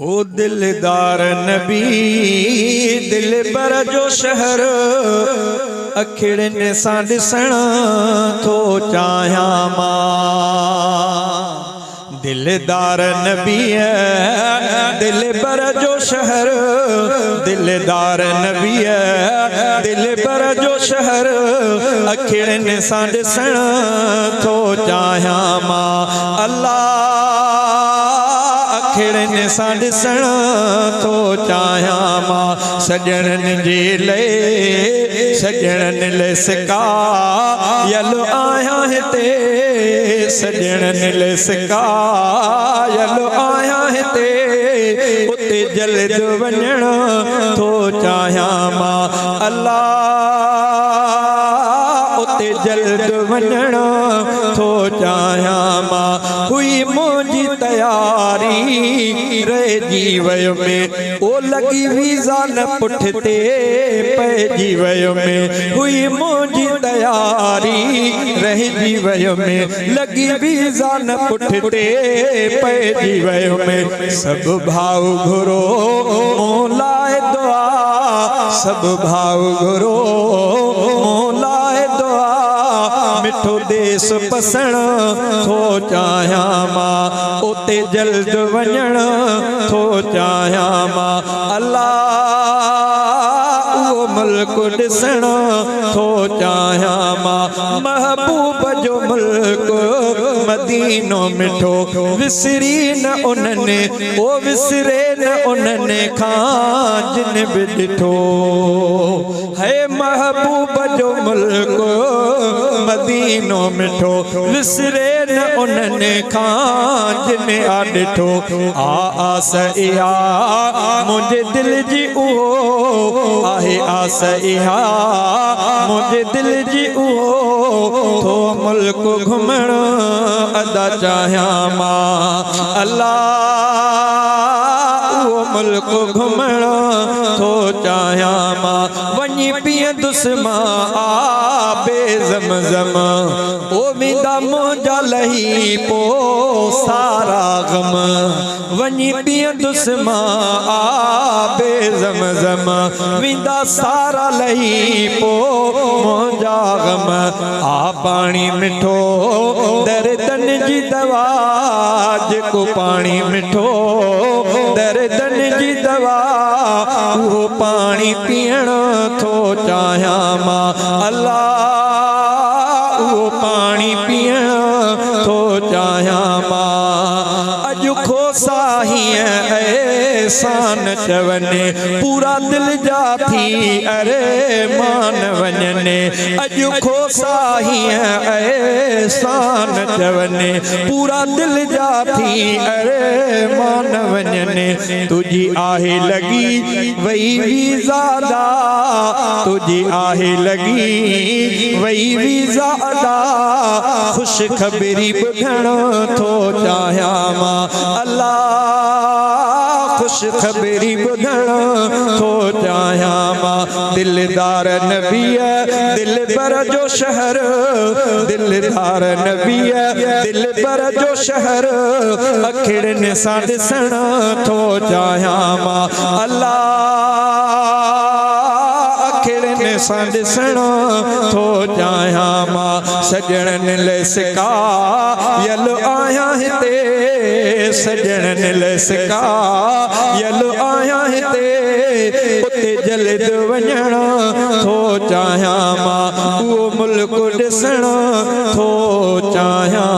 ओ दिलदार नबी दिल बर जो शहर अखिड़नि सां ॾिसण थो चाहियां मां। दिलदार नबी दिल बर जो शहर दिलदार नबी दिल बर जो शहर अखिड़नि सां ॾिसण थो चाहियां मां। अल्लाह अखिड़नि सां ॾिसण थो चाहियां मां। सजणनि जे लाइ सजणनि लाइ सिकायल आहियां हिते सजणनि लाइ सिकायल आहियां हिते उते जल्द वञण थो चाहियां मां। अल्लाह उते जल्द वञण थो चाहियां मां। हुई मुंहिंजी तयारी रहिजी वियो में ओ लॻी वीज़ा न पुठिते पइजी वियो में। हुई मुंहिंजी तयारी रहिजी वियो में लॻी वीज़ा न पुठिते पइजी वियो में। सभु भाउ घुरो मूं लाइ दुआ सभु भाउ घुरो मूं लाइ दुआ मिठो देश पसण थो चाहियां मां। उते जल्द वञण थो चाहियां मां। अल्लाह उहो मुल्क ॾिसण थो चाहियां मां। महबूब जो मुल्क मदीनो मिठो विसरी न उन्हनि ओ विसरे न उन्हनि खां जिन बि ॾिठो है। महबूब जो मुल्क मदीनो मिठो विसरे न उन्हनि खां जिन आ ॾिठो। आस इहा मुंहिंजे दिल जी उहो आहे आस इहा मुंहिंजे दिल जी उहो थो मुल्क घुमण अदा चाहियां मां। अल्लाह उहो मुल्क घुमण थो चाहियां मां। वञी पीअंदुसि मां आबे ज़मज़म ओ वेंदा मुंहिंजा लही पोइ सारा ग़म। वञी पीअंदुसि मां आबे ज़मज़म वेंदा सारा लही पोइ मुंहिंजा ग़म। आ पाणी मिठो दर्दनि जी दवा जेको पाणी मिठो दर्दनि जी दवा उहो पाणी पीअण थो चाहियां मां। अल्लाह उहो पाणी पीअण थो चाहियां मां। अॼु खोसा हीअं एहसान चवनि पूरा दिल जा थी अरे मान वञनि। अॼु खोसा हीअं एहसान चवनि पूरा दिल जा थी अरे मान वञनि। तुझी आहे लॻी वई वीज़ा अदा तुझी आहे लॻी वई वीज़ा अदा ख़ुशि ख़बरी ॿुधण थो चाहियां मां। अल्लाह ख़ुशि ख़बरी ॿुधण थो चाहियां मां। दिलदार नबी दिल बर जो शहर दिलदार नबी दिल बर जो शहर अखिड़नि सां ॾिसण थो चाहियां मां। अल्लाह अखिड़नि सां ॾिसण थो चाहियां मां। सजणनि लाइ सिकायल आहियां हिते सजणनि लाइ सिकायल आहियां हिते उते जल्द वञण थो चाहियां मां। उहो मुल्क ॾिसण थो चाहियां